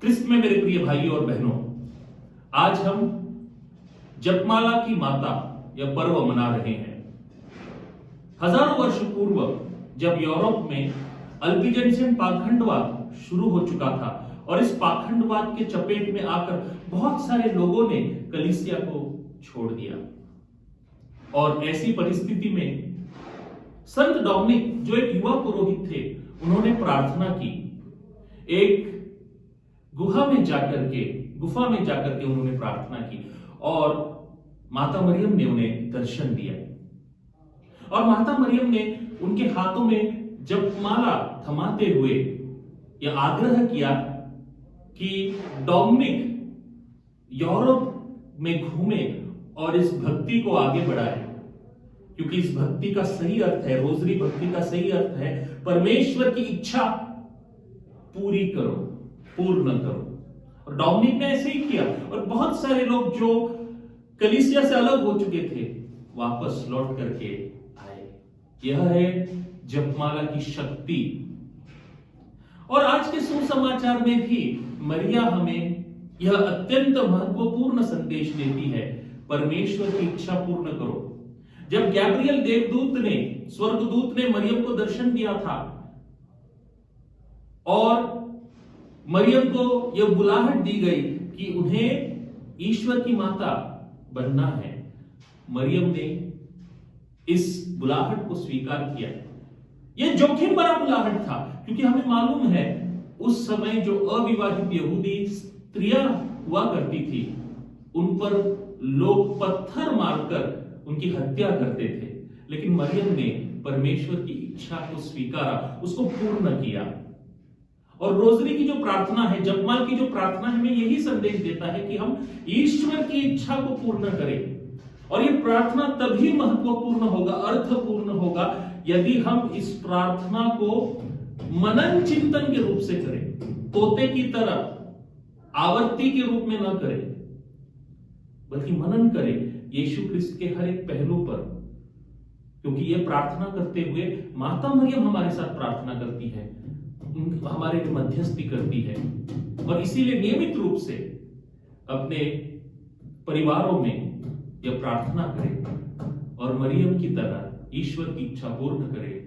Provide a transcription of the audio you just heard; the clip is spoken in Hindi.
क्रिस्त में मेरे प्रिय भाई और बहनों, आज हम जपमाला की माता यह पर्व मना रहे हैं। हजारों वर्ष पूर्व जब यूरोप में अल्बिजेंशियन पाखंडवाद शुरू हो चुका था और इस पाखंडवाद के चपेट में आकर बहुत सारे लोगों ने कलीसिया को छोड़ दिया, और ऐसी परिस्थिति में संत डोमिनिक, जो एक युवा पुरोहित थे, उन्होंने प्रार्थना की। एक गुफा में जाकर के उन्होंने प्रार्थना की और माता मरियम ने उन्हें दर्शन दिया। और माता मरियम ने उनके हाथों में जपमाला थमाते हुए यह आग्रह किया कि डोमिनिक यूरोप में घूमे और इस भक्ति को आगे बढ़ाए, क्योंकि इस भक्ति का सही अर्थ है, रोजरी भक्ति का सही अर्थ है परमेश्वर की इच्छा पूरी करो, पूर्ण करो। और डोमिनिक ने ऐसे ही किया और बहुत सारे लोग जो कलीसिया से अलग हो चुके थे वापस लौट करके आए। यह है जपमाला की शक्ति। और आज के सुसमाचार में भी मरिया हमें यह अत्यंत महत्वपूर्ण संदेश देती है, परमेश्वर की इच्छा पूर्ण करो। जब गैब्रियल स्वर्गदूत ने मरियम को दर्शन दिया था और मरियम को यह बुलाहट दी गई कि उन्हें ईश्वर की माता बनना है, मरियम ने इस बुलाहट को स्वीकार किया। यह जोखिम भरा बुलाहट था, क्योंकि हमें मालूम है उस समय जो अविवाहित यहूदी स्त्रियां हुआ करती थी, उन पर लोग पत्थर मारकर उनकी हत्या करते थे। लेकिन मरियम ने परमेश्वर की इच्छा को स्वीकारा, उसको पूर्ण किया। और रोजरी की जो प्रार्थना है, जपमाल की जो प्रार्थना है, हमें यही संदेश देता है कि हम ईश्वर की इच्छा को पूर्ण करें। और ये प्रार्थना तभी महत्वपूर्ण होगा, अर्थपूर्ण होगा, यदि हम इस प्रार्थना को मनन चिंतन के रूप से करें, तोते की तरह आवर्ती के रूप में न करें, बल्कि मनन करें यीशु क्रिस्त के हर एक पहलू पर। क्योंकि यह प्रार्थना करते हुए माता मरियम हमारे साथ प्रार्थना करती है, हमारे लिए मध्यस्थी करती है। और इसीलिए नियमित रूप से अपने परिवारों में यह प्रार्थना करें और मरियम की तरह ईश्वर की इच्छा पूर्ण करें।